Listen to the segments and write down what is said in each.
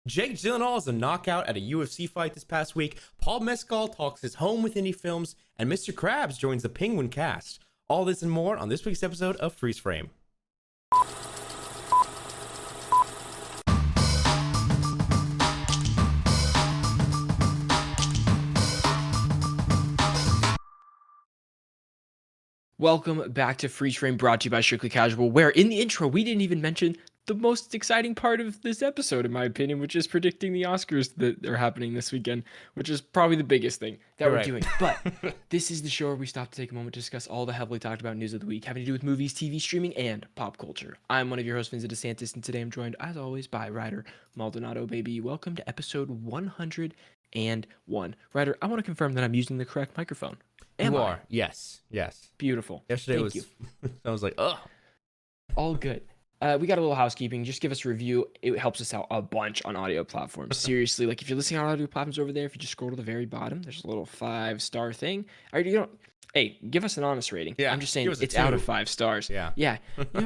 Jake Gyllenhaal is a knockout at a UFC fight this past week. Paul Mescal talks his home with indie films, and Mr. Krabs joins the Penguin cast. All this and more on this week's episode of Freeze Frame. Welcome back to Freeze Frame, brought to you by Strictly Casual, where in the intro we didn't even mention the most exciting part of this episode, in my opinion, which is predicting the Oscars that are happening this weekend, which is probably the biggest thing that we're doing. But this is the show where we stop to take a moment to discuss all the heavily talked about news of the week having to do with movies, TV, streaming, and pop culture. I'm one of your hosts, Vincent DeSantis, and today I'm joined, as always, by Ryder Maldonado, baby. Welcome to episode 101. Ryder, I want to confirm that I'm using the correct microphone. You are. Yes. Beautiful. Yesterday Thank you. I was like, ugh. All good. We got a little housekeeping. Just give us a review. It helps us out a bunch on audio platforms. Seriously, like if you're listening on audio platforms over there, if you just scroll to the very bottom, there's a little 5-star thing. Or hey, give us an honest rating. Yeah, I'm just saying it's 2. out of 5 stars. Yeah.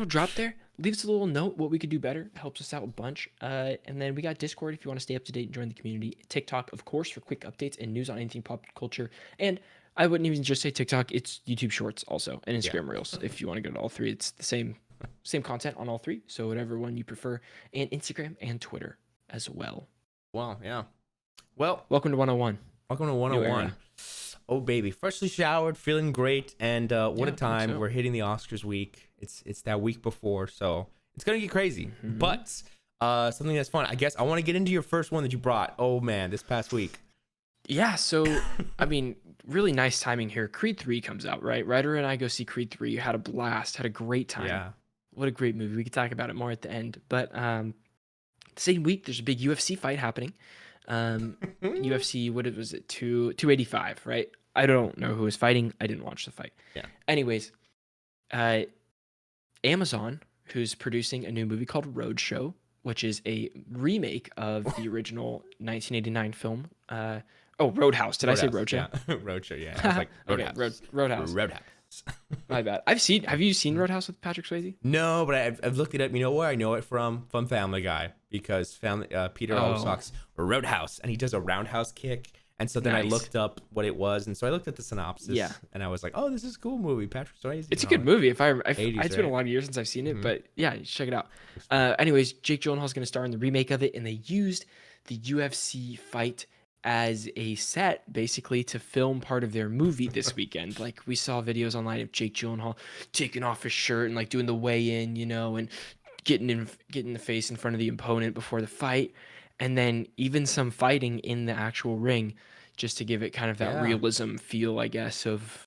Drop there. Leave us a little note what we could do better. It helps us out a bunch. And then we got Discord if you want to stay up to date and join the community. TikTok, of course, for quick updates and news on anything pop culture. And I wouldn't even just say TikTok. It's YouTube Shorts also and Instagram Reels. If you want to go to all three, it's the same content on all three. So whatever one you prefer, and Instagram and Twitter as well. Wow, yeah. Well, welcome to 101. Welcome to 101. Oh baby, freshly showered, feeling great, and what a time. So. We're hitting the Oscars week. It's that week before, so it's gonna get crazy. Mm-hmm. But something that's fun. I guess I want to get into your first one that you brought. Oh man, this past week. Yeah, so, I mean, really nice timing here. Creed 3 comes out, right? Ryder and I go see Creed 3. Had a blast. Had a great time. Yeah. What a great movie. We could talk about it more at the end. But the same week, there's a big UFC fight happening. UFC, what was it? 285, right? I don't know who was fighting. I didn't watch the fight. Yeah. Anyways, Amazon, who's producing a new movie called Roadhouse, which is a remake of the original 1989 film. Roadhouse. Did I say Roadhouse? Yeah. Roadhouse, yeah. I was like, Roadhouse. Okay, Roadhouse. My bad. Have you seen Roadhouse with Patrick Swayze? No, but I've looked it up. You know where I know it from? From Family Guy, because Peter always talks Roadhouse, and he does a roundhouse kick. And so then I looked up what it was, and so I looked at the synopsis, and I was like, "Oh, this is a cool movie, Patrick Swayze." It's a good movie. It's been a lot of years since I've seen it, but yeah, check it out. Anyways, Jake Gyllenhaal is going to star in the remake of it, and they used the UFC fight as a set basically to film part of their movie this weekend. Like we saw videos online of Jake Gyllenhaal taking off his shirt and like doing the weigh-in, and getting the face in front of the opponent before the fight, and then even some fighting in the actual ring, just to give it kind of that realism feel, I guess, of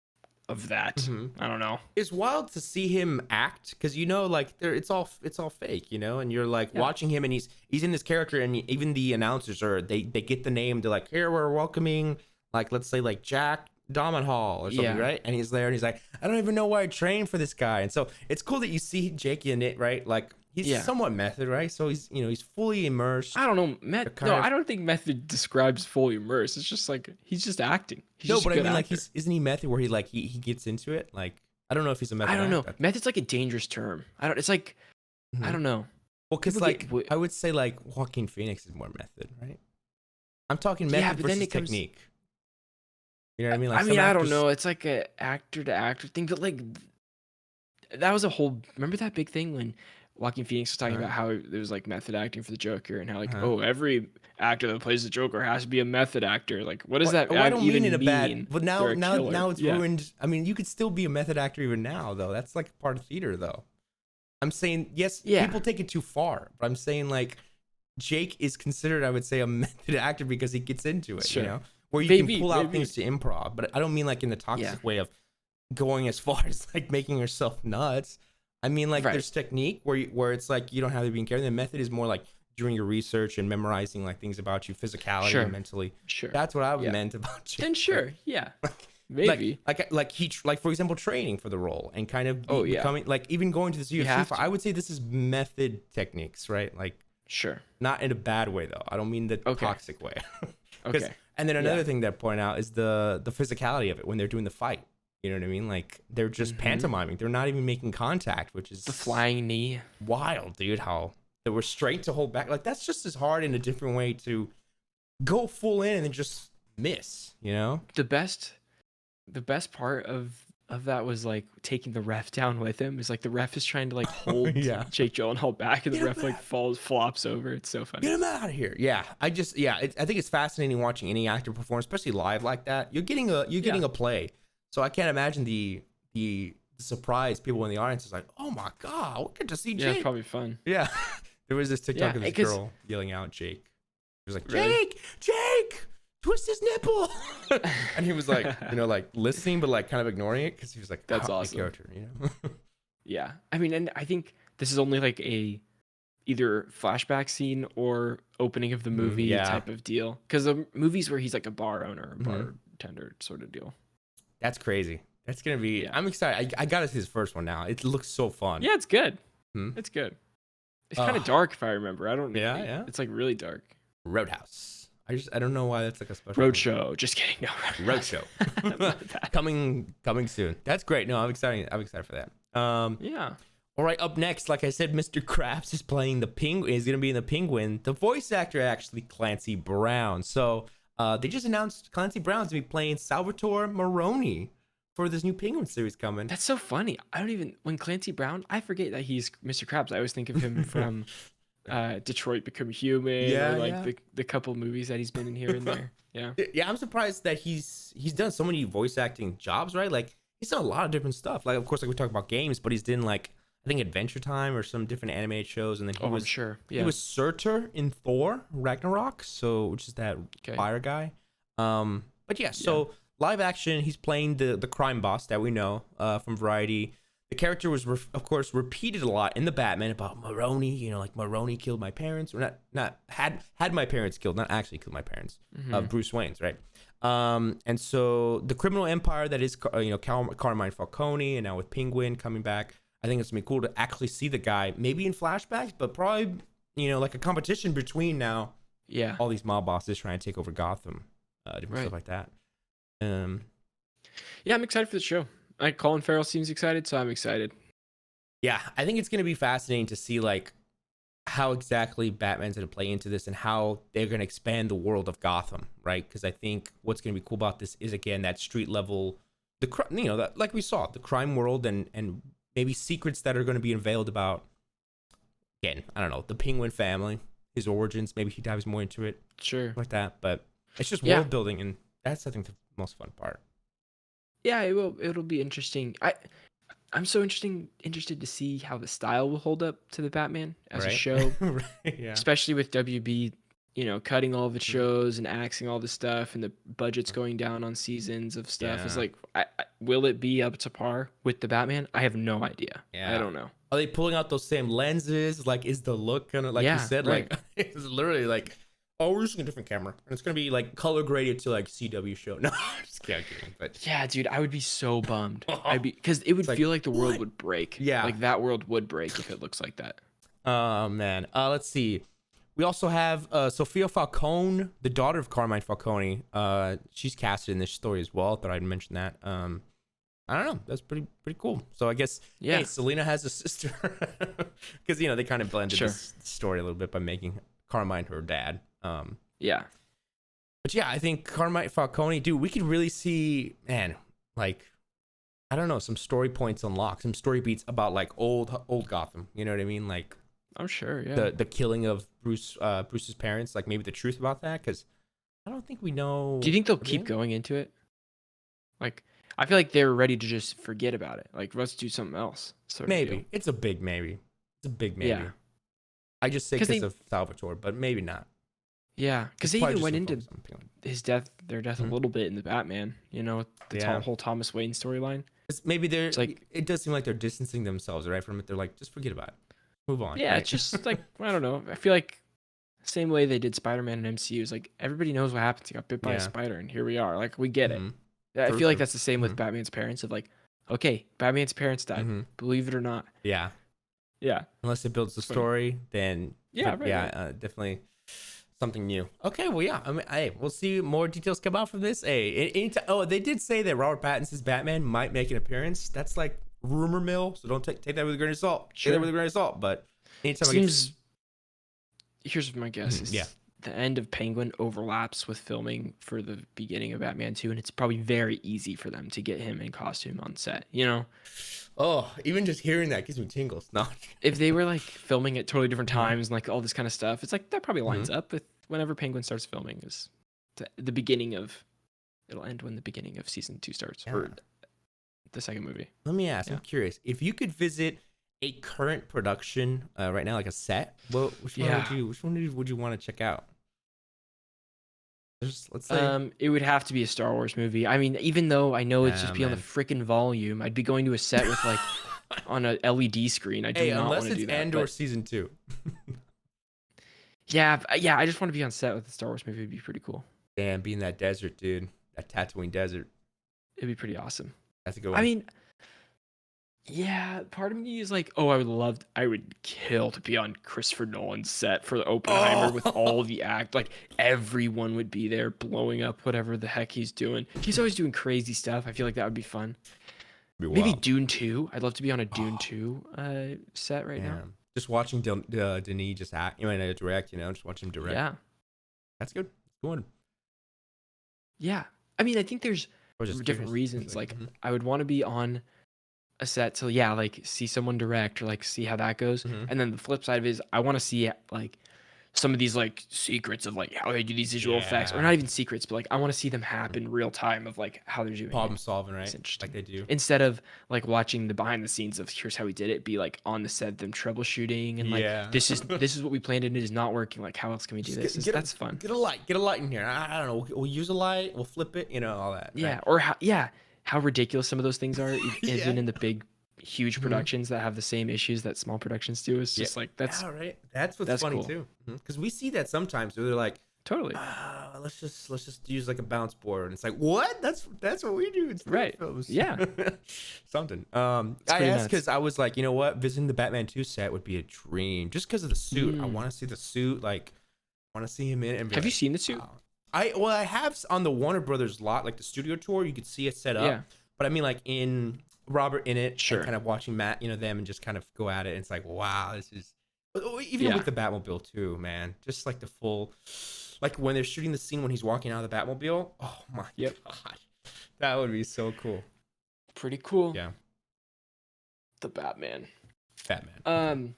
that. Mm-hmm. I don't know. It's wild to see him act, because like it's all fake, and you're like watching him, and he's in this character, and even the announcers they get the name. They're like, here we're welcoming, like, let's say like Jack Gyllenhaal or something, right? And he's there, and he's like, I don't even know why I trained for this guy. And so it's cool that you see Jake in it, right? Like he's somewhat method, right? So he's he's fully immersed. I don't know, I don't think method describes fully immersed. It's just like he's just acting. But I mean, like isn't he method where he gets into it? Like I don't know if he's a method. I don't know. Method's like a dangerous term. It's like I don't know. Well, because I would say like Joaquin Phoenix is more method, right? I'm talking method versus technique. You know what I mean? Like I don't know. It's like a actor to actor thing, but like that was a whole. Remember that big thing when Joaquin Phoenix was talking about how there was like method acting for the Joker, and how like every actor that plays the Joker has to be a method actor. Like what does that? I don't even mean in a bad. But now it's Yeah. ruined. I mean, you could still be a method actor even now, though. That's like part of theater, though. I'm saying people take it too far, but I'm saying like Jake is considered, I would say, a method actor because he gets into it. Sure. Where you can pull out things to improv, but I don't mean like in the toxic way of going as far as like making yourself nuts. I mean, like there's technique where it's like you don't have to be careful. The method is more like doing your research and memorizing like things about you, physicality, and mentally. Sure, that's what I meant about Jake. Then sure, maybe like for example, training for the role and kind of becoming like even going to this UFC fight. I would say this is method techniques, right? Like not in a bad way though. I don't mean the toxic way. And then another thing that I point out is the physicality of it when they're doing the fight. You know what I mean? Like they're just pantomiming. They're not even making contact, which is the flying knee. Wild, dude. How the restraint to hold back. Like that's just as hard in a different way to go full in and then just miss, you know? The best part of that was like taking the ref down with him. Is like the ref is trying to like hold Jake Gyllenhaal back, and the ref like flops over. It's so funny. Get him out of here. Yeah, I think it's fascinating watching any actor perform, especially live like that. You're getting a play. So I can't imagine the surprise people in the audience is like, oh my god, we get to see Jake. Yeah, it's probably fun. Yeah, there was this TikTok of this girl yelling out Jake. She was like, Jake, twist his nipple. And he was like, like listening but like kind of ignoring it because he was like, that's awesome character, Yeah, I mean, and I think this is only like a either flashback scene or opening of the movie type of deal, because the movies where he's like a bar owner, bartender sort of deal. That's crazy. That's gonna be. I'm excited. I gotta see his first one now. It looks so fun. Yeah, it's good. It's good. It's kind of dark if I remember. I don't. Yeah. It's like really dark. Roadhouse. I don't know why that's like a special Roadshow. Just kidding. No. Roadshow. coming soon. That's great. No, I'm excited. I'm excited for that. Yeah. All right. Up next, like I said, Mr. Krabs is playing the Penguin. Is gonna be in the Penguin. The voice actor actually Clancy Brown. So they just announced Clancy Brown's gonna be playing Salvatore Maroni for this new Penguin series coming. That's so funny. When Clancy Brown, I forget that he's Mr. Krabs. I always think of him from Detroit Become Human, or like the couple movies that he's been in here and there. Yeah, I'm surprised that he's done so many voice acting jobs, right? Like he's done a lot of different stuff. Like of course, like we talk about games, but he's done like I think Adventure Time or some different animated shows, and then he was Surtur in Thor Ragnarok, which is that fire guy. But live action, he's playing the crime boss that we know from Variety. The character was, of course, repeated a lot in the Batman about Maroni. Like Maroni killed my parents, or not had my parents killed, not actually killed my parents. Bruce Wayne's, right? And so the criminal empire that is, Carmine Falcone, and now with Penguin coming back, I think it's gonna be cool to actually see the guy, maybe in flashbacks, but probably, like a competition between now. Yeah. All these mob bosses trying to take over Gotham, different stuff like that. Yeah, I'm excited for the show. Like Colin Farrell seems excited, so I'm excited. Yeah, I think it's going to be fascinating to see like how exactly Batman's going to play into this and how they're going to expand the world of Gotham, right? Because I think what's going to be cool about this is again that street level, that like we saw the crime world and maybe secrets that are going to be unveiled about. Again, I don't know, the Penguin family, his origins. Maybe he dives more into it, like that. But it's just world building, and that's I think the most fun part. Yeah, it'll be interesting. I'm so interested to see how the style will hold up to the Batman as a show. Especially with WB, cutting all of its shows and axing all the stuff, and the budget's going down on seasons of stuff. It's like, will it be up to par with the Batman? I have no idea. I don't know. Are they pulling out those same lenses? Like, is the look kind of like you said? Right. Like, it's literally like, oh, we're using a different camera, and it's gonna be like color graded to like CW show. No, I'm just kidding. But yeah, dude, I would be so bummed. Because it would feel like the world would break. Yeah, like that world would break if it looks like that. Oh man. Let's see. We also have Sophia Falcone, the daughter of Carmine Falcone. She's casted in this story as well. Thought I'd mention that. I don't know. That's pretty cool. So I guess hey, Selena has a sister because they kind of blended this story a little bit by making Carmine her dad. But yeah, I think Carmine Falcone, dude, we could really see, man, like, I don't know, some story points unlocked, some story beats about like old Gotham. You know what I mean? Like, I'm sure, yeah. The killing of Bruce's parents, like maybe the truth about that, because I don't think we know. Do you think they'll keep going into it? Like, I feel like they're ready to just forget about it. Like, let's do something else. Maybe it's a big maybe. Yeah. I just say because of Salvatore, but maybe not. Yeah, because they even went into their death a little bit in the Batman, the whole Thomas Wayne storyline. Maybe they're like, it does seem like they're distancing themselves, right, from it. They're like, just forget about it, move on. Yeah, right? It's just like, I don't know. I feel like same way they did Spider-Man in MCU is like everybody knows what happens. He got bit by a spider, and here we are. Like we get it. I feel like that's the same with Batman's parents. Of like, okay, Batman's parents died, believe it or not. Yeah. Unless it builds the story, then definitely. Something new. Okay, well, yeah. I mean, we'll see more details come out from this. They did say that Robert Pattinson's Batman might make an appearance. That's like rumor mill, so don't take that with a grain of salt. Sure. Take that with a grain of salt. But anytime here's my guess Yeah. is the end of Penguin overlaps with filming for the beginning of Batman 2, and it's probably very easy for them to get him in costume on set, you know? Oh, even just hearing that gives me tingles. No. If they were like filming at totally different Mhm. times and like all this kind of stuff, it's like that probably lines Mhm. up with whenever Penguin starts filming is the beginning of it'll end when the beginning of season 2 starts Yeah. or the second movie. Let me ask. Yeah. I'm curious. If you could visit a current production right now, like a set, which one Yeah. would you want to check out? Let's say. It would have to be a Star Wars movie. I mean, even though I know it's Nah, just be on the man. freaking volume, I'd be going to a set with like on a LED screen. I do Hey, not want unless to it's do that. Andor But season 2. yeah, I just want to be on set with a Star Wars movie. It'd be pretty cool. Damn, being that desert, dude. That Tatooine desert. It'd be pretty awesome. That's a good I one. mean, yeah, part of me is like, oh, I would kill to be on Christopher Nolan's set for the Oppenheimer with Oh, all the like everyone would be there blowing up whatever the heck he's doing. He's always doing crazy stuff. I feel like that would be fun. be Maybe wild. Dune 2. I'd love to be on a Dune Oh, 2 set right now. damn. Just watching Denis just act, direct, just watch him direct. Yeah. That's good. Good. Yeah. I mean, I think there's I was just different curious. reasons. Like, Mhm. I would want to be on a set to, yeah, like see someone direct or like see how that goes. Mhm. And then the flip side of it is I want to see like some of these like secrets of like how they do these visual effects, or Yeah. not even secrets, but like I want to see them happen real time of like how they're doing Problem it. solving, It's right? interesting. Like they do. Instead of like watching the behind the scenes of here's how we did it, be like on the set them troubleshooting and like Yeah. this is what we planned and it is not working. Like how else can we do Just this? That's fun. get a light. Get a light in here. I don't know. We'll use a light. We'll flip it. All that. Right? Yeah, or how ridiculous some of those things are, Yeah. even in the big, huge Mhm. productions that have the same issues that small productions do. It's Yeah. just like Yeah. Right. That's what's that's funny cool. too. Because we see that sometimes where they're like, Totally. let's just use like a bounce board, and it's like, what? That's what we do in studio Right. films. Yeah. Something. It's I pretty asked nuts. because I was like, you know what? Visiting the Batman 2 set would be a dream, just because of the suit. I Mm. want to see the suit. Like, I want to see him in it and be Have you like, seen the suit? wow. I have on the Warner Brothers lot, like the studio tour. You could see it set up, Yeah. but I mean, like in Robert in it, Sure. and kind of watching Matt, them, and just kind of go at it. And it's like, wow, this is. Even Yeah. with the Batmobile too, man. Just like the full, like when they're shooting the scene when he's walking out of the Batmobile. Oh my Yep. god, that would be so cool. Pretty cool. Yeah, The Batman. Batman.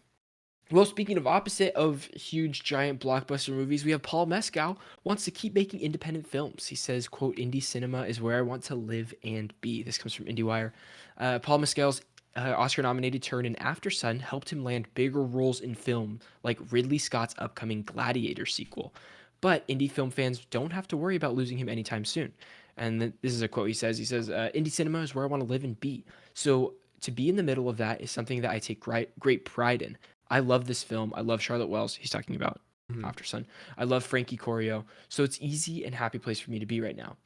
Well, speaking of opposite of huge giant blockbuster movies, we have Paul Mescal wants to keep making independent films. He says, quote, indie cinema is where I want to live and be. This comes from IndieWire. Paul Mescal's Oscar-nominated turn in After Sun helped him land bigger roles in film, like Ridley Scott's upcoming Gladiator sequel. But indie film fans don't have to worry about losing him anytime soon. And this is a quote he says. He says, indie cinema is where I want to live and be. So to be in the middle of that is something that I take great pride in. I love this film. I love Charlotte Wells. He's talking about Mhm. After Sun. I love Frankie Corio. So it's easy and happy place for me to be right now.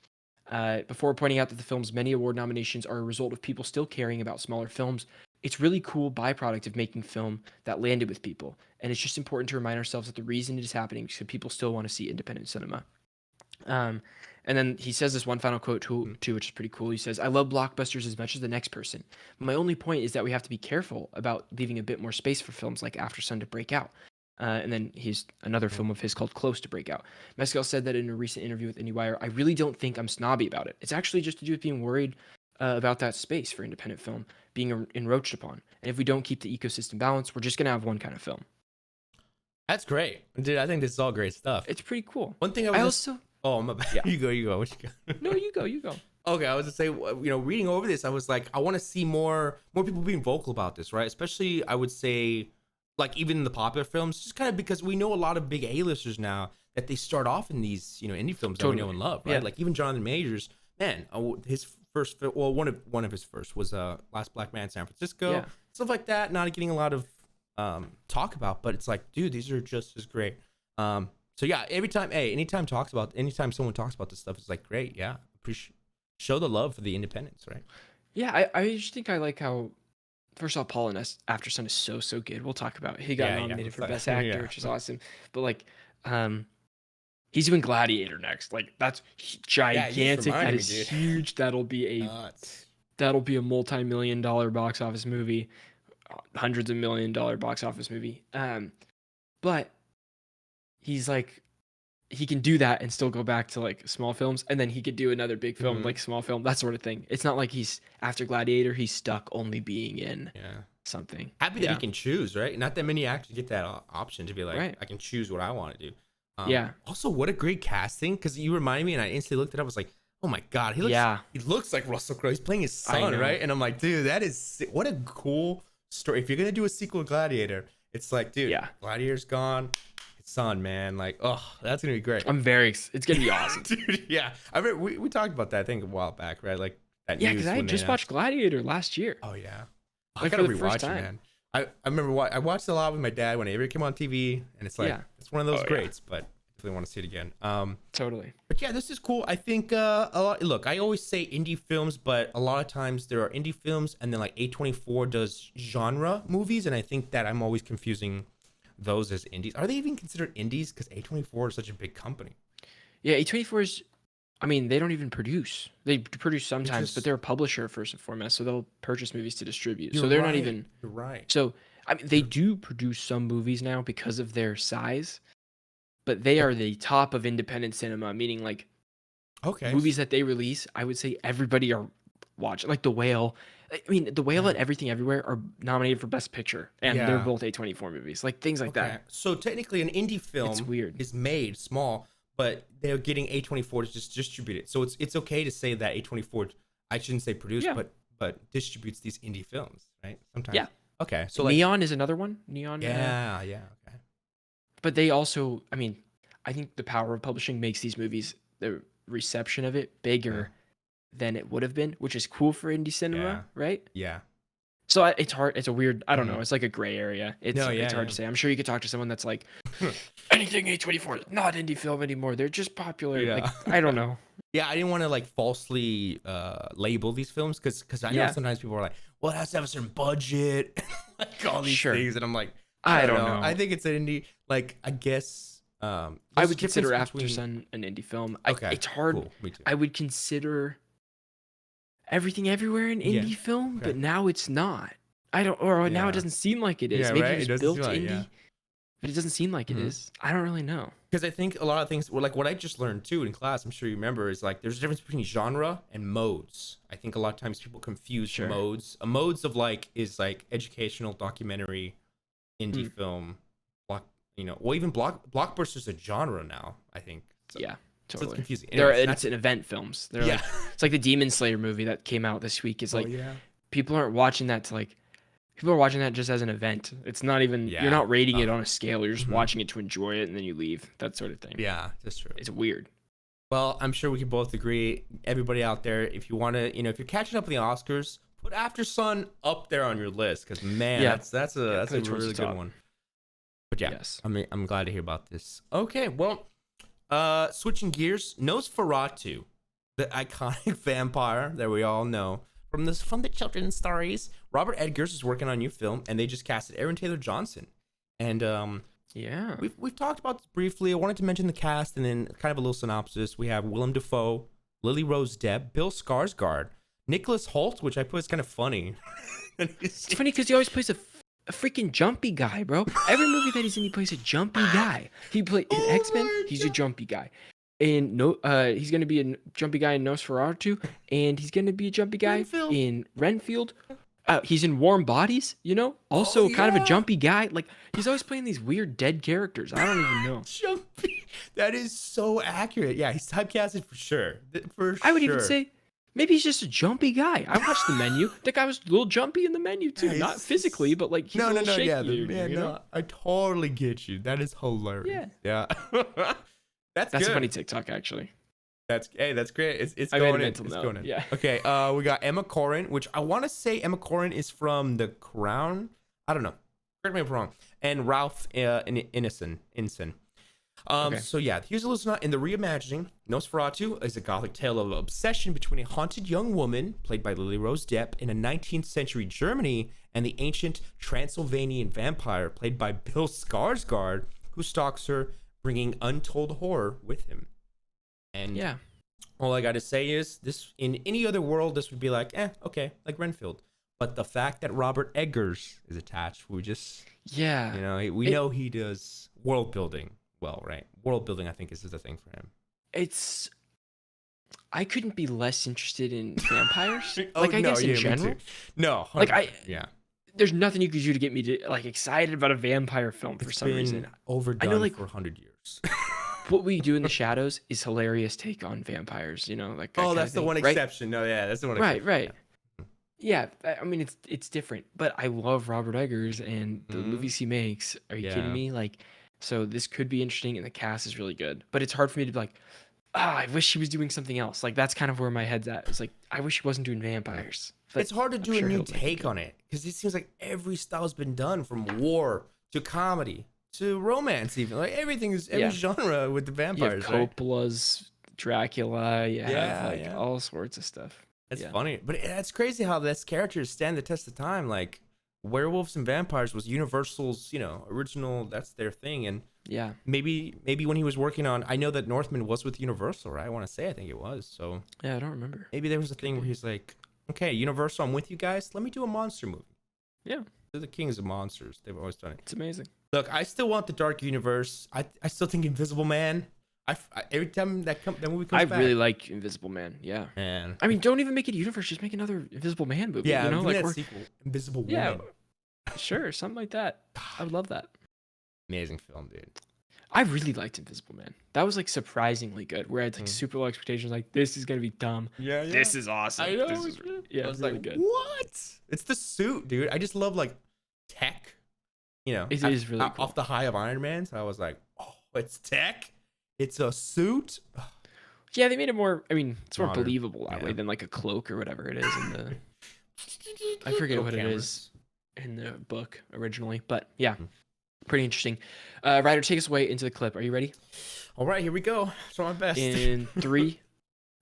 Before pointing out that the film's many award nominations are a result of people still caring about smaller films, it's really cool byproduct of making film that landed with people. And it's just important to remind ourselves that the reason it is happening is because people still want to see independent cinema. And then he says this one final quote too, which is pretty cool. He says, I love blockbusters as much as the next person. My only point is that we have to be careful about leaving a bit more space for films like After Sun to break out. And then he's another film of his called Close to break out. Mescal said that in a recent interview with IndieWire, I really don't think I'm snobby about it. It's actually just to do with being worried about that space for independent film being encroached upon. And if we don't keep the ecosystem balanced, we're just going to have one kind of film. That's great, dude. I think this is all great stuff. It's pretty cool. One thing I also... Oh, my bad. Yeah. You go. What you got? No, you go. Okay, I was to say, reading over this, I was like, I want to see more people being vocal about this, right? Especially, I would say, like even in the popular films, just kind of because we know a lot of big A-listers now that they start off in these, indie films that we know and love, right? Yeah. Like even Jonathan Majors, man, his first, one of his first was Last Black Man in San Francisco, Yeah. stuff like that. Not getting a lot of talk about, but it's like, dude, these are just as great. So yeah, anytime someone talks about this stuff, it's like great, yeah. Show the love for the independents, right? Yeah, I just think I like how, first off, Paul and After Sun is so good. We'll talk about it. He got nominated for Best Actor, which is awesome. But like, he's doing Gladiator next. Like that's gigantic. That is huge. That'll be a multi-million-dollar box office movie, hundreds of $1 million box office movie. But he's like he can do that and still go back to like small films, and then he could do another big film like small film, that sort of thing. It's not like he's after Gladiator he's stuck only being in something. Happy that he can choose, right? Not that many actors get that option to be like, I can choose what I want to do. Also, what a great casting, because you reminded me and I instantly looked it up. I was like, oh my god, he looks like Russell Crowe. He's playing his son, right? And I'm like, dude, that is what a cool story. If you're gonna do a sequel to Gladiator, it's like, dude, Gladiator's gone, his son, man, like, oh, that's gonna be great. It's gonna be awesome. Dude, I mean, we talked about that I think a while back, right? Like that news, because I just watched Gladiator last year. Oh yeah, I gotta rewatch it, man. I remember I watched it a lot with my dad whenever it came on TV, and it's like it's one of those greats, but definitely want to see it again. Totally. But yeah, this is cool. I think a lot. Look, I always say indie films, but a lot of times there are indie films, and then like A24 does genre movies, and I think that I'm always confusing those as indies. Are they even considered indies? Because A24 is such a big company. Yeah, A24 is. I mean, they don't even produce. They produce sometimes, but they're a publisher first and foremost, so they'll purchase movies to distribute. So they're not even. You're right. So I mean, they do produce some movies now because of their size, but they are the top of independent cinema, meaning like movies that they release, I would say everybody are watching. Like The Whale. I mean, The Whale and Everything Everywhere are nominated for Best Picture, and they're both A24 movies. Like things like that. So technically, an indie film is made small, but they're getting A24 to just distribute it. So it's okay to say that A24, I shouldn't say produce, but distributes these indie films, right? Sometimes. Yeah. Okay. So like, Neon is another one. Neon. Yeah. Okay. But they also, I mean, I think the power of publishing makes these movies, the reception of it, bigger than it would have been, which is cool for indie cinema, right? Yeah. So it's hard. It's a weird, I don't know. It's like a gray area. It's hard to say. I'm sure you could talk to someone that's like, anything A24 is not indie film anymore. They're just popular. Yeah. Like, I don't know. Yeah, I didn't want to like falsely label these films because I know sometimes people are like, well, it has to have a certain budget, like all these things, and I'm like, I don't know. I think it's an indie. Like, I guess I would consider After Sun an indie film. Okay, it's hard. Cool. Me too. I would consider Everything Everywhere an indie film, but now it's not. Now it doesn't seem like it is. Maybe it was built indie, but it doesn't seem like it is. I don't really know. Because I think a lot of things, well, like what I just learned too in class, I'm sure you remember, is like there's a difference between genre and modes. I think a lot of times people confuse modes. Modes of like is like educational, documentary, indie film, even blockbusters a genre now, I think. So, yeah. Totally. So it's confusing. It's in event films. They're like, it's like the Demon Slayer movie that came out this week. It's like people aren't watching that people are watching that just as an event. It's not even you're not rating it on a scale. You're just watching it to enjoy it, and then you leave. That sort of thing. Yeah, that's true. It's weird. Well, I'm sure we can both agree. Everybody out there, if you want to, if you're catching up with the Oscars, put After Sun up there on your list because man, that's a really good one. But I'm glad to hear about this. Okay, well. Switching gears, Nosferatu, the iconic vampire that we all know from the children's stories. Robert Eggers is working on a new film, and they just casted Aaron Taylor Johnson. And we've talked about this briefly. I wanted to mention the cast and then kind of a little synopsis. We have Willem Dafoe, Lily Rose Depp, Bill Skarsgård, Nicholas Hoult, which I put is kind of funny. It's funny because he always plays a freaking jumpy guy, bro. Every movie that he's in, he plays a jumpy guy. He played in X-Men. He's a jumpy guy. And he's gonna be a jumpy guy in Nosferatu, and he's gonna be a jumpy guy in Renfield. He's in Warm Bodies, also kind of a jumpy guy. Like he's always playing these weird dead characters. I don't even know. Jumpy. That is so accurate. Yeah, he's typecasted for sure. I would even say. Maybe he's just a jumpy guy. I watched The Menu. The guy was a little jumpy in The Menu too, not physically, but like he's a little shaky. I totally get you. That is hilarious. Yeah. That's a funny TikTok actually. That's great. It's going in. It's going in. Yeah. Okay. We got Emma Corrin, which I want to say Emma Corrin is from The Crown. I don't know. Correct me if I'm wrong. And Ralph Ineson. So yeah, here's a listen. In the reimagining, Nosferatu is a gothic tale of obsession between a haunted young woman, played by Lily Rose Depp, in a 19th century Germany, and the ancient Transylvanian vampire, played by Bill Skarsgård, who stalks her, bringing untold horror with him. And all I gotta say is, this in any other world, this would be like, okay, like Renfield. But the fact that Robert Eggers is attached, we just, we know he does world building. well, right? World building, I think, is the thing for him. I couldn't be less interested in vampires. Oh, Like, I no, guess in yeah, me general. too. No, Like, 100%, yeah. there's nothing you could do to get me to like excited about a vampire film for It's some been reason. overdone I know, like, for 100 years. What We Do in the Shadows is hilarious take on vampires, like that Oh, kind that's of the thing, one right? exception. No, yeah, that's the one Right, exception. right. Yeah, I mean it's different, but I love Robert Eggers and the Mm-hmm. movies he makes. Are you kidding Yeah. me? Like, so this could be interesting, and the cast is really good. But it's hard for me to be like, I wish he was doing something else. Like that's kind of where my head's at. It's like I wish he wasn't doing vampires. But It's hard to I'm do a sure new he'll make it take good. on it because it seems like every style's been done, from war to comedy to romance, even like every Yeah, genre with the you have vampires, right? Coppola's Dracula. You have Yeah, like yeah. all sorts of stuff. It's Yeah, funny, but that's crazy how this characters stand the test of time. Like werewolves and vampires was Universal's, original. That's their thing, and yeah, maybe when he was working on, I know that Northman was with Universal, right? I want to say, I think it was. So yeah. I don't remember. maybe there was a Could thing where be. he's like, okay, Universal, I'm with you guys. Let me do a monster movie. Yeah, They're the kings of monsters. They've always done it. it's amazing. Look, I still want the Dark Universe. I still think Invisible Man. Every time that movie comes I back, really like Invisible Man. Yeah. man. I mean, don't even make it a universe. Just make another Invisible Man movie. Yeah, give me Like that sequel, Invisible yeah, Woman. sure, something like that. I would love that. Amazing film, dude. I really liked Invisible Man. That was like surprisingly good. Where I had like super low expectations. Like this is gonna be dumb. Yeah, yeah. This is awesome. I know. This is, yeah, I was really like, good. what? It's the suit, dude. I just love like tech. It is really cool. Off the high of Iron Man. So I was like, oh, it's tech. It's a suit. Yeah, they made it more. I mean, it's more Modern. believable that Yeah. way than like a cloak or whatever it is in the. I forget Little what it cameras. is in the book originally, but yeah, pretty interesting. Ryder, take us away into the clip. Are you ready? All right, here we go. Try my best. In 3,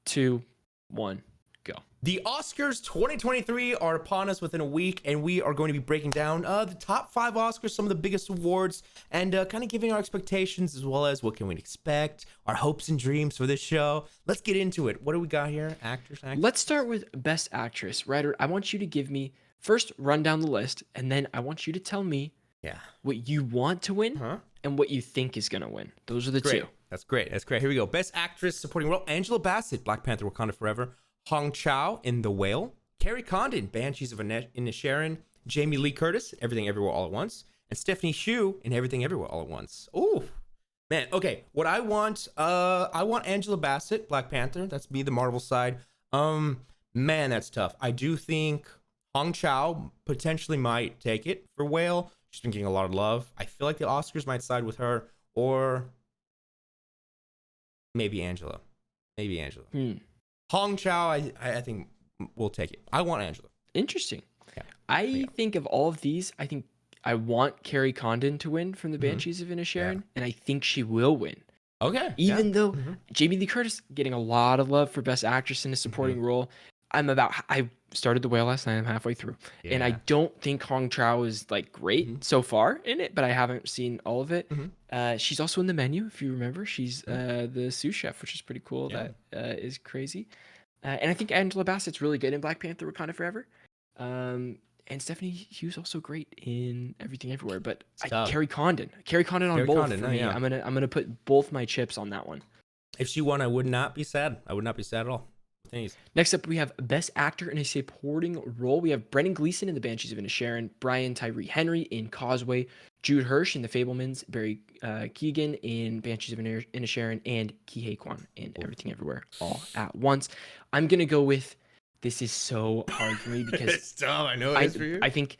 2, 1, go. The Oscars 2023 are upon us within a week, and we are going to be breaking down the top 5 Oscars, some of the biggest awards, and kind of giving our expectations as well as what can we expect, our hopes and dreams for this show. Let's get into it. What do we got here? Actors? Let's start with Best Actress. Ryder, I want you to give me first run down the list, and then I want you to tell me what you want to win and what you think is going to win. Those are the two. That's great. Here we go. Best Actress Supporting Role: Angela Bassett, Black Panther: Wakanda Forever; Hong Chow in The Whale; Carrie Condon, Banshees of Inisherin; Jamie Lee Curtis, Everything Everywhere All at Once; and Stephanie Hsu in Everything Everywhere All at Once. Ooh, man. Okay, what I want Angela Bassett, Black Panther. That's me, the Marvel side. Man, that's tough. I do think Hong Chow potentially might take it for Whale. She's been getting a lot of love. I feel like the Oscars might side with her, or maybe Angela. Hong Chow, I think we'll take it. I want Angela. Interesting. Yeah. I think of all of these, I think I want Carrie Condon to win from the Banshees of Inisherin, and I think she will win. Okay. Even though Jamie Lee Curtis getting a lot of love for Best Actress in a supporting role. I started The Whale last night. I'm halfway through, and I don't think Hong Chow is like great so far in it, but I haven't seen all of it. She's also in The Menu, if you remember. She's the sous chef, which is pretty cool. Yeah. That is crazy. And I think Angela Bassett's really good in Black Panther: Wakanda Forever. And Stephanie Hsu's also great in Everything Everywhere. But Carrie Condon on both for me. I'm gonna put both my chips on that one. If she won, I would not be sad. I would not be sad at all. Thanks. Next up, we have Best Actor in a Supporting Role. We have Brendan Gleeson in The Banshees of Inisherin, Brian Tyree Henry in Causeway, Jude Hirsch in The Fablemans, Barry Keoghan in Banshees of Inisherin, and Kihei Kwan in Everything Everywhere All at Once. I'm gonna go with. This is so hard for me because it's dumb. I know it is for you. I think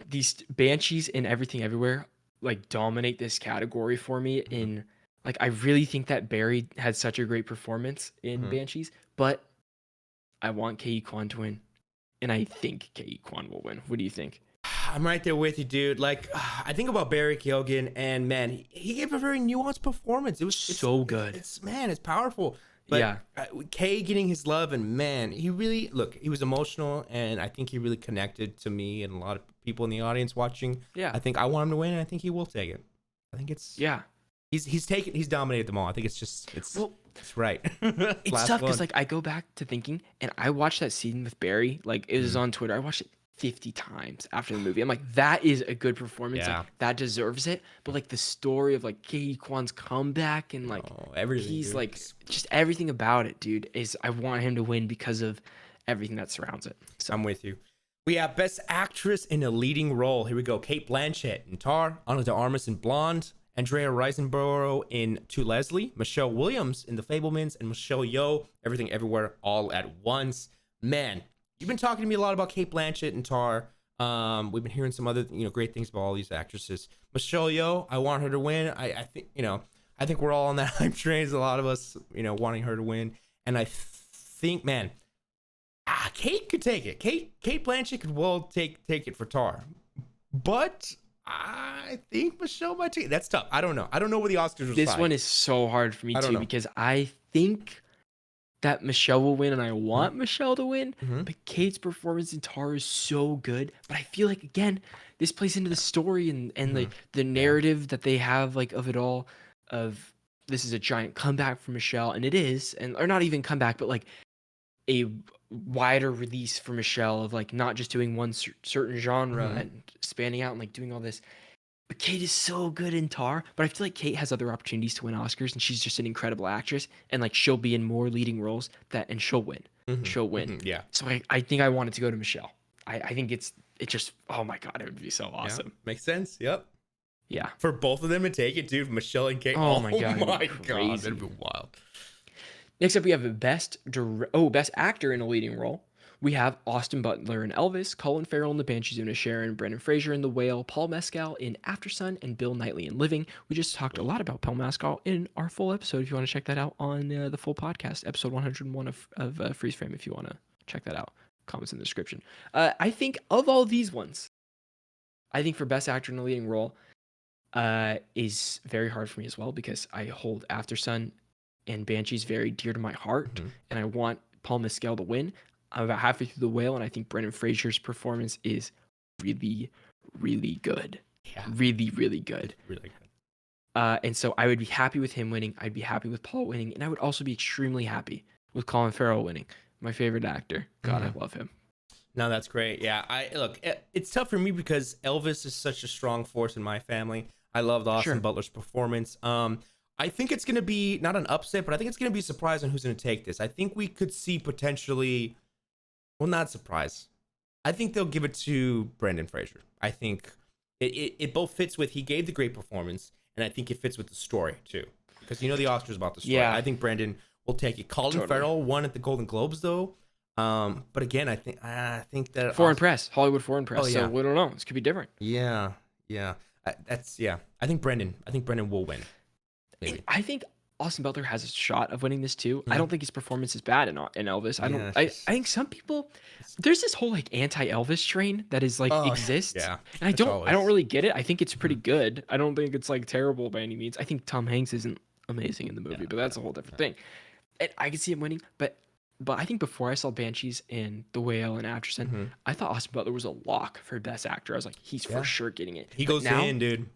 these Banshees in Everything Everywhere like dominate this category for me. In like, I really think that Barry had such a great performance in Banshees, but I want Kihei Kwan to win, and I think Kihei Kwan will win. What do you think? I'm right there with you, dude. Like, I think about Barry Keoghan, and man, he gave a very nuanced performance. It's so good. It's powerful. But Kay getting his love, and man, he was emotional, and I think he really connected to me and a lot of people in the audience watching. Yeah. I think I want him to win, and I think he will take it. I think it's he's dominated them all. I think it's right. It's tough because like I go back to thinking, and I watched that scene with Barry. Like it was on Twitter. I watched it 50 times after the movie. I'm like, that is a good performance. Yeah. Like, that deserves it. But like the story of like Ki Kwan's comeback and like everything, he's dude. like just everything about it, dude, is I want him to win because of everything that surrounds it. So I'm with you. We have Best Actress in a Leading Role. Here we go. Cate Blanchett in Tar, Ana de Armas in Blonde, Andrea Riseborough in To Leslie, Michelle Williams in The Fablemans, and Michelle Yeoh, Everything Everywhere All at Once. Man, you've been talking to me a lot about Cate Blanchett and Tar. We've been hearing some other, great things about all these actresses. Michelle Yeoh, I want her to win. I think, I think we're all on that hype train. There's a lot of us, wanting her to win. And I think, man, Kate could take it. Cate Blanchett could well take it for Tar. But I think Michelle might take it. That's tough. I don't know. I don't know where the Oscars are. This one is so hard for me too because I think that Michelle will win and I want Michelle to win. But Kate's performance in Tar is so good. But I feel like, again, this plays into the story and the narrative that they have like of it all, of this is a giant comeback for Michelle, and it is, or not even comeback, but like a wider release for Michelle of like not just doing one certain genre and spanning out and like doing all this. But Kate is so good in Tar, but I feel like Kate has other opportunities to win Oscars, and she's just an incredible actress, and like she'll be in more leading roles and she'll win. She'll win. Yeah. So I think I want it to go to Michelle. I think it just, oh my God, it would be so awesome. Yeah, makes sense. Yep. Yeah. For both of them to take it, dude, Michelle and Kate. Oh my God. That'd be wild. Next up, we have a best actor in a leading role. We have Austin Butler in Elvis, Colin Farrell in The Banshees of Inisherin, Brendan Fraser in The Whale, Paul Mescal in Aftersun, and Bill Knightley in Living. We just talked a lot about Paul Mescal in our full episode. If you want to check that out on the full podcast, episode 101 of Freeze Frame, if you want to check that out. Comments in the description. I think of all these ones, I think for best actor in a leading role is very hard for me as well because I hold Aftersun and Banshees very dear to my heart, and I want Paul Mescal to win. I'm about halfway through The Whale, and I think Brendan Fraser's performance is really, really good. Yeah. Really, really good. Really good. And so I would be happy with him winning. I'd be happy with Paul winning, and I would also be extremely happy with Colin Farrell winning. My favorite actor. God, I love him. No, that's great. Yeah, look, it's tough for me because Elvis is such a strong force in my family. I loved Austin Butler's performance. I think it's going to be not an upset, but I think it's going to be a surprise on who's going to take this. I think we could see potentially, well, not surprise. I think they'll give it to Brendan Fraser. I think it both fits with, he gave the great performance, and I think it fits with the story too. Because the Oscars about the story. Yeah. I think Brendan will take it. Colin Farrell won at the Golden Globes though. But again, I think that Hollywood foreign press. Oh, yeah. So we don't know. This could be different. Yeah. I think Brendan will win. Maybe. I think Austin Butler has a shot of winning this too. I don't think his performance is bad in Elvis. I think some people, there's this whole like anti-Elvis train that is like exists. Yeah. And I don't really get it. I think it's pretty good. I don't think it's like terrible by any means. I think Tom Hanks isn't amazing in the movie, but that's a whole different thing. And I can see him winning, but I think before I saw Banshees and The Whale and Aftersun, I thought Austin Butler was a lock for best actor. I was like, he's for sure getting it. He goes in, dude.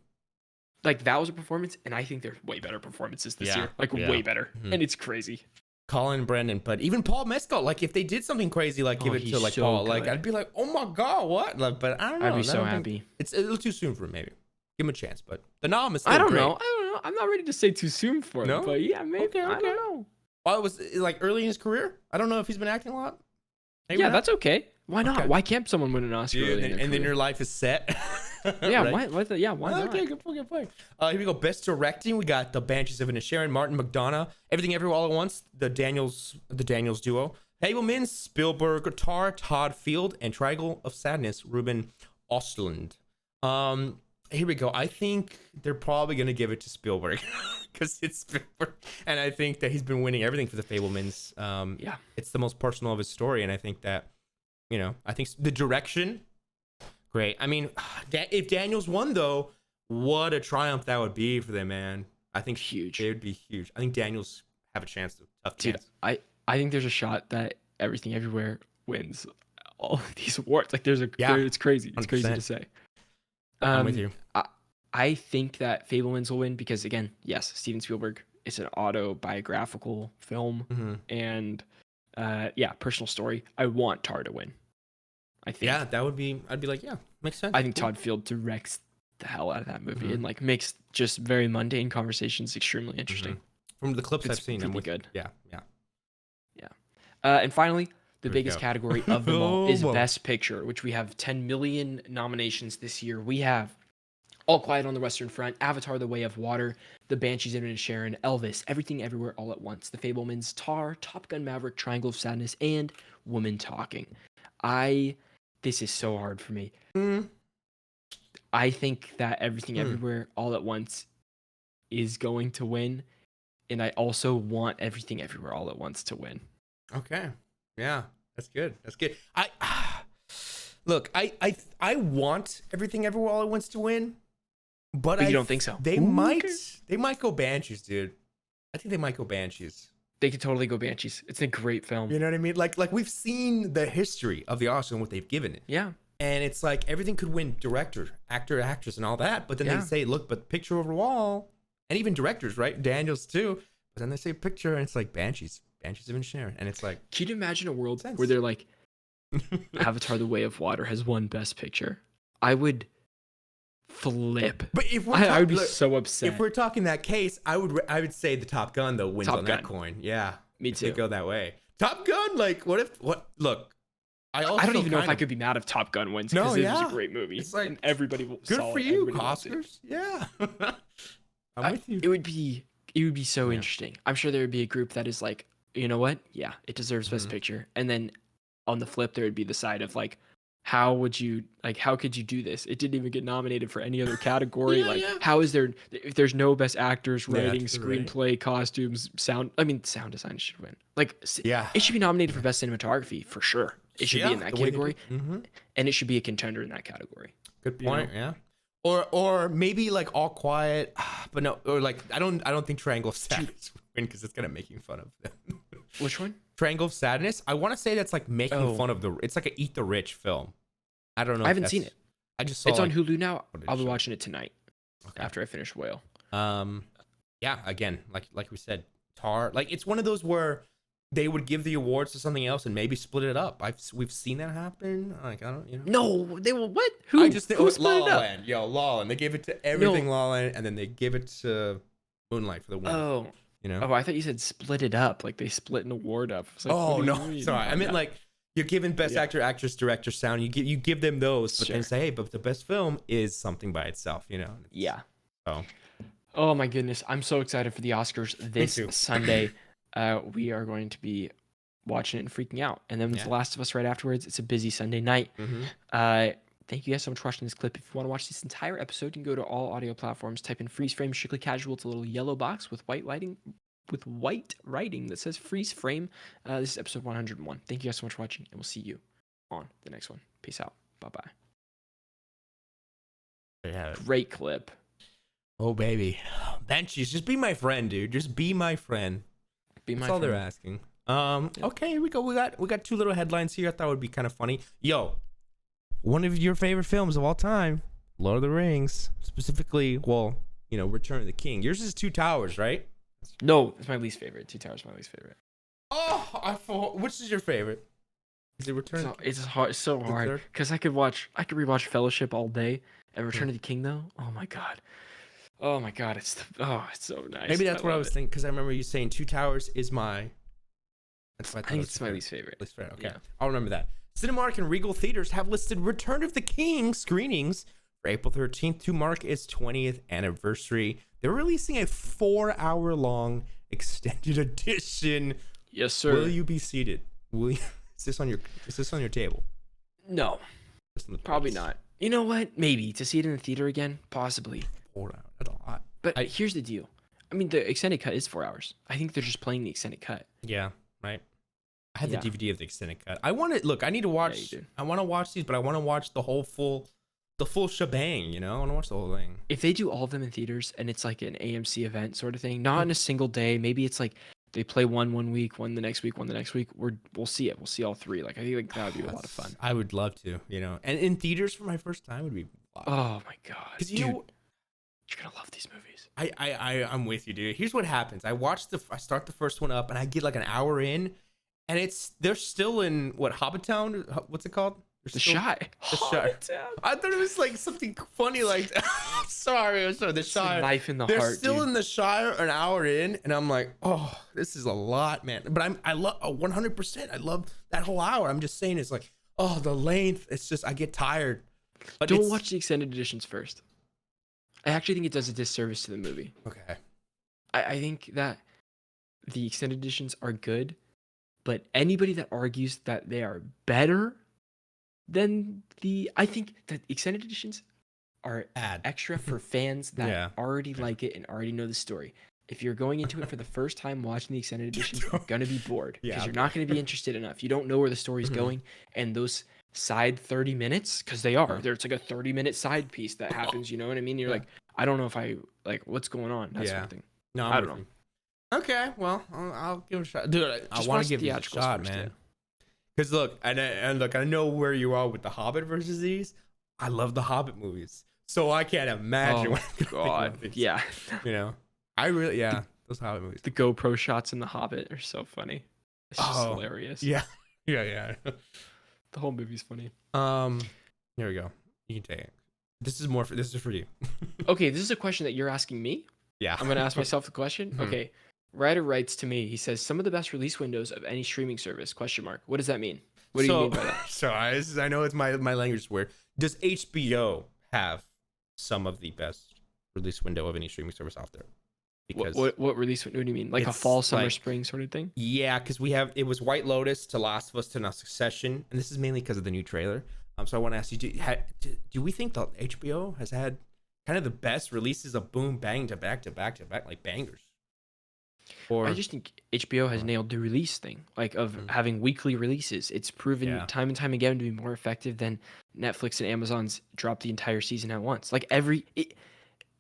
Like, that was a performance, and I think there's way better performances this year. Like, way better. And it's crazy. Colin, Brendan, but even Paul Mescal, like, if they did something crazy, like, give it to, like, Paul, good. Like, I'd be like, oh my God, what? Like, but I don't know. I'd be so happy. It's a little too soon for him, maybe. Give him a chance, but the nom is still I don't great. know. I'm not ready to say too soon for him, but yeah, maybe. Okay. I don't know. Well, it was, like, early in his career. I don't know if he's been acting a lot. Maybe not. That's okay. Why not? Okay. Why can't someone win an Oscar? Dude, and then your life is set. Yeah, right? why not? Okay, good point. Here we go. Best directing. We got The Banshees of Inisherin, Martin McDonagh, Everything Everywhere All at Once, the Daniels duo, Fablemans, Spielberg, Tar, Todd Field, and Triangle of Sadness, Ruben Östlund. Here we go. I think they're probably gonna give it to Spielberg because it's Spielberg, and I think that he's been winning everything for the Fablemans. Yeah, it's the most personal of his story, and I think that, I think the direction. Great. I mean, if Daniels won, though, what a triumph that would be for them, man. I think huge. It would be huge. I think Daniels have a chance. Dude, I think there's a shot that Everything Everywhere wins all of these awards. Like, it's crazy. It's 100%. Crazy to say. I'm with you. I think that Fablemans will win because, again, yes, Steven Spielberg is an autobiographical film, and personal story. I want Tar to win. I think. Yeah, that would be. I'd be like, yeah, makes sense. I think Todd Field directs the hell out of that movie and like makes just very mundane conversations extremely interesting. From the clips It's I've seen, really good. Yeah. And finally, the Here we biggest go. category of them all is Whoa. Best Picture, which we have 10 million nominations this year. We have All Quiet on the Western Front, Avatar: The Way of Water, The Banshees of Inisherin, Elvis, Everything Everywhere All at Once, The Fabelmans, Tar, Top Gun Maverick, Triangle of Sadness, and Woman Talking. This is so hard for me. I think that Everything Everywhere All at Once is going to win, and I also want Everything Everywhere All at Once to win. Okay. Yeah, that's good. That's good. Look, I want Everything Everywhere All at Once to win, but you don't think so? They might go Banshees, dude. I think they might go Banshees. They could totally go Banshees. It's a great film. You know what I mean? Like we've seen the history of the Oscar and what they've given it. Yeah. And it's like everything could win director, actor, actress, and all that. But then they say, look, but picture overall, and even directors, right? Daniels too. But then they say picture, and it's like Banshees of Inisherin, and it's like. Can you imagine a world where they're like, Avatar: The Way of Water has won Best Picture? I would flip. But if I would be so upset. If we're talking that case, I would say the Top Gun though wins on that coin. Yeah, me too. If they go that way. Top Gun, like Look. I don't even know if I could be mad if Top Gun wins because it was a great movie. It's like, and everybody will. Good for you, Oscars. Yeah. I'm with you. It would be so interesting. I'm sure there would be a group that is like, you know what? Yeah, it deserves Best Picture. And then on the flip, there would be the side of like, how could you do this? It didn't even get nominated for any other category. How is there, if there's no Best Actors, writing, screenplay, costumes, sound design should win. Like, it should be nominated for Best Cinematography for sure. It should be in that category. And it should be a contender in that category. Good point. You know? Yeah. Or maybe like All Quiet, but no, or like I don't think Triangle of Sadness win because it's kind of making fun of them. Which one? Triangle of Sadness. I want to say that's like making fun of it's like a Eat the Rich film. I don't know. I haven't seen it. I just saw it's on Hulu now. I'll be watching it tonight after I finish Whale. Yeah. Again, like we said, Tar. Like it's one of those where they would give the awards to something else and maybe split it up. We've seen that happen. Like I don't, you know. No, they will. What? Who? I just think it was La La Land. Yo, La La Land. They gave it to everything La La Land, and then they give it to Moonlight for the win. Oh, you know. Oh, I thought you said split it up. Like they split an award up. Like, oh no, sorry. I meant like you're giving Best Actor, Actress, Director, Sound. You give them those, but then say, hey, but the best film is something by itself. You know. Yeah. Oh. Oh my goodness, I'm so excited for the Oscars this Sunday. We are going to be watching it and freaking out, and then The Last of Us right afterwards. It's a busy Sunday night. Thank you guys so much for watching this clip. If you want to watch this entire episode, you can go to all audio platforms, type in Freeze Frame Strictly Casual. It's a little yellow box with white writing that says Freeze Frame. This is episode 101. Thank you guys so much for watching, and we'll see you on the next one. Peace out. Bye-bye. Yeah. Great clip. Oh baby, Banshees, just be my friend, dude. Just be my friend. That's all they're asking. Okay, here we go. We got two little headlines here. I thought would be kind of funny. Yo, one of your favorite films of all time, Lord of the Rings, specifically, Return of the King. Yours is Two Towers, right? No, it's my least favorite. Two Towers is my least favorite. Oh, which is your favorite? Is it Return? It's hard. It's so hard because I could rewatch Fellowship all day, and Return of the King though. Oh my god. It's so nice. Maybe that's what I was thinking because I remember you saying Two Towers is my. I think it's my least favorite. Okay, yeah. I'll remember that. Cinemark and Regal Theaters have listed Return of the King screenings for April 13th to mark its 20th anniversary. They're releasing a 4-hour-long extended edition. Yes, sir. Will you be seated? Is this on your table? No, probably not. You know what? Maybe to see it in the theater again, possibly. 4 hours. That's a lot. But here's the deal. I mean, the extended cut is 4 hours. I think they're just playing the extended cut. Yeah, right. I have the DVD of the extended cut. I want to look. I need to watch. I want to watch these, but I want to watch the full shebang. You know, I want to watch the whole thing. If they do all of them in theaters and it's like an AMC event sort of thing, not in a single day. Maybe it's like they play one week, one the next week, one the next week. We'll see it. We'll see all three. Like I think that would be a lot of fun. I would love to. You know, and in theaters for my first time would be. Oh my god! Because you're gonna love these movies. I'm with you, dude. Here's what happens. I start the first one up, and I get like an hour in. And they're still in Hobbitown? What's it called? They're The still, Shy. the Shy. Hometown. I thought it was like something funny, like sorry, the It's a Shire. knife in the They're heart, still dude. in the Shire an hour in, and I'm like, oh, this is a lot, man. But I love 100%. I love that whole hour. I'm just saying, it's like, oh, the length. It's just I get tired. But Don't watch the extended editions first. I actually think it does a disservice to the movie. Okay. I think that the extended editions are good, but anybody that argues that they are better than I think that extended editions are extra for fans that already like it and already know the story. If you're going into it for the first time watching the extended editions, you're going to be bored because you're not going to be interested enough. You don't know where the story's going, and those side 30 minutes, because they are, it's like a 30-minute side piece that happens, you know what I mean? You're like, I don't know if I, like, what's going on, that sort of thing. No, I don't know. Okay, well, I'll give it a shot. Dude, I want to give it a shot, man. Because look, I know where you are with the Hobbit versus these. I love the Hobbit movies. So I can't imagine what I'm God. Yeah. You know? Those Hobbit movies. The GoPro shots in The Hobbit are so funny. It's just hilarious. Yeah. Yeah. The whole movie's funny. Here we go. You can take it. This is for you. Okay, this is a question that you're asking me. Yeah. I'm gonna ask myself the question. Okay. Ryder writes to me. He says, "Some of the best release windows of any streaming service?" ? What does that mean? What do you mean by that? So I know it's my language is weird. Does HBO have some of the best release window of any streaming service out there? Because what release window do you mean? Like a fall, summer, spring sort of thing? Yeah, because it was White Lotus to Last of Us to now Succession, and this is mainly because of the new trailer. So I want to ask you, do we think that HBO has had kind of the best releases of boom bang to back like bangers? Or I just think HBO has nailed the release thing, like of having weekly releases. It's proven time and time again to be more effective than Netflix and Amazon's drop the entire season at once. Like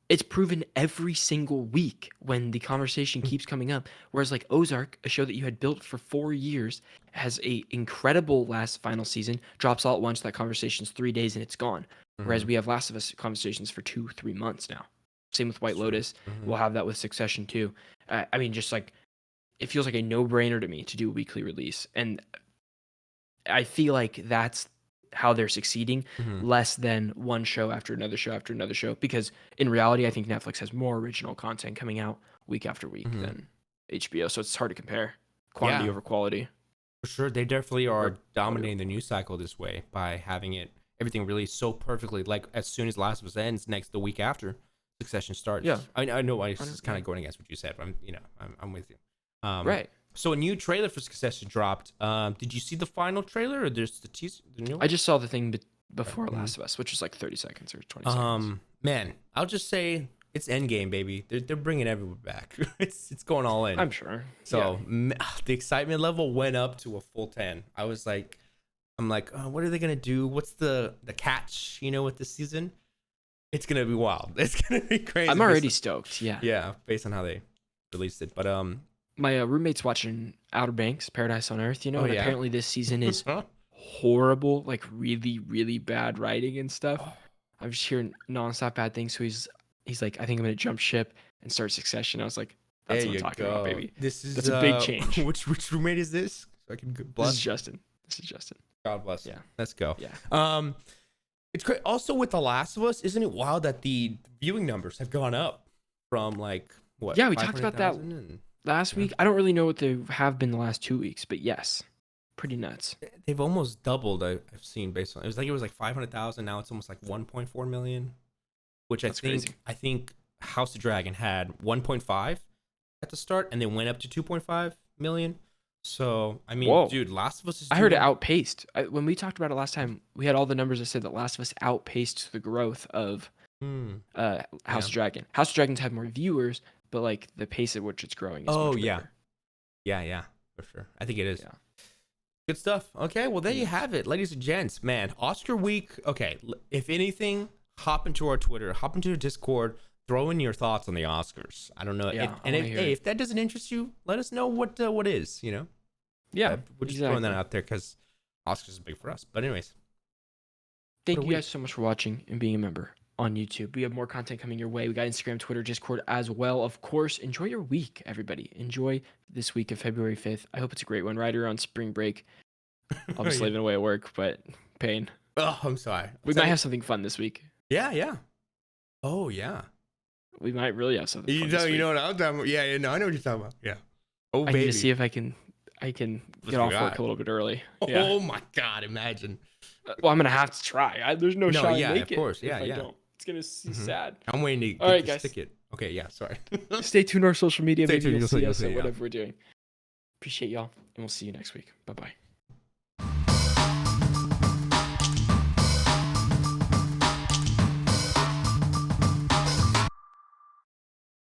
it's proven every single week when the conversation keeps coming up. Whereas like Ozark, a show that you had built for 4 years, has a incredible final season, drops all at once. That conversation's 3 days and it's gone. Whereas we have Last of Us conversations for 2-3 months now. Same with White Lotus. We'll have that with Succession too. I mean, just like it feels like a no-brainer to me to do a weekly release, and I feel like that's how they're succeeding, less than one show after another show after another show. Because in reality, I think Netflix has more original content coming out week after week than HBO, so it's hard to compare quantity over quality. For sure, they definitely are dominating the news cycle this way by having everything released so perfectly. Like as soon as Last of Us ends, the week after Succession starts. Yeah, I know why it's kind of going against what you said, but I'm with you. Right. So a new trailer for Succession dropped. Did you see the final trailer or there's the teaser? I just saw the thing before Last of Us, which was like 30 seconds or 20 seconds. Man, I'll just say it's Endgame, baby. They're bringing everyone back. it's going all in. I'm sure. So the excitement level went up to a full 10. I'm like, oh, what are they gonna do? What's the catch? With this season? It's gonna be wild. It's gonna be crazy. I'm already stoked. Yeah. Yeah, based on how they released it. But my roommate's watching Outer Banks, Paradise on Earth. Apparently this season is horrible, like really, really bad writing and stuff. I'm just hearing nonstop bad things. So he's like, I think I'm gonna jump ship and start Succession. I was like, that's what I'm talking about, baby. That's a big change. Which roommate is this? So I can bless. This is Justin. God bless. Yeah. Let's go. Yeah. It's great. Also with The Last of Us, isn't it wild that the viewing numbers have gone up from like what? Yeah, we talked about that last week. I don't really know what they have been the last 2 weeks, but yes, pretty nuts. They've almost doubled. I've seen based on it was like 500,000. Now it's almost like 1.4 million, which I think House of Dragon had 1.5 at the start, and then went up to 2.5 million. So I mean, dude, Last of Us is. I heard it outpaced. When we talked about it last time, we had all the numbers that said that Last of Us outpaced the growth of House of Dragon. House of Dragon's had more viewers, but like the pace at which it's growing is much bigger. Yeah, for sure. I think it is. Yeah. Good stuff. Okay, well there you have it, ladies and gents. Man, Oscar week. Okay, if anything, hop into our Twitter, hop into our Discord, throw in your thoughts on the Oscars. I don't know. Yeah, if that doesn't interest you, let us know what is. Yeah, we're just throwing that out there because Oscars is big for us. But anyways, thank you guys so much for watching and being a member on YouTube. We have more content coming your way. We got Instagram, Twitter, Discord as well. Of course, enjoy your week, everybody. Enjoy this week of February 5th. I hope it's a great one. Ryder on spring break. I'll be slaving away at work, but pain. Oh, I'm sorry. We might have something fun this week. Yeah. Oh, yeah. We might really have something fun this week. You know what I'm talking about? Yeah, no, I know what you're talking about. Yeah. Oh, I baby. need to see if I can get off work a little bit early. Yeah. Oh my God, imagine. Well, I'm gonna have to try. There's no shot I make it. Of course. Yeah. I don't. It's gonna be sad. I'm waiting to get this ticket. Okay, yeah, sorry. Stay tuned to our social media. Maybe you'll see us at whatever we're doing. Appreciate y'all, and we'll see you next week. Bye-bye.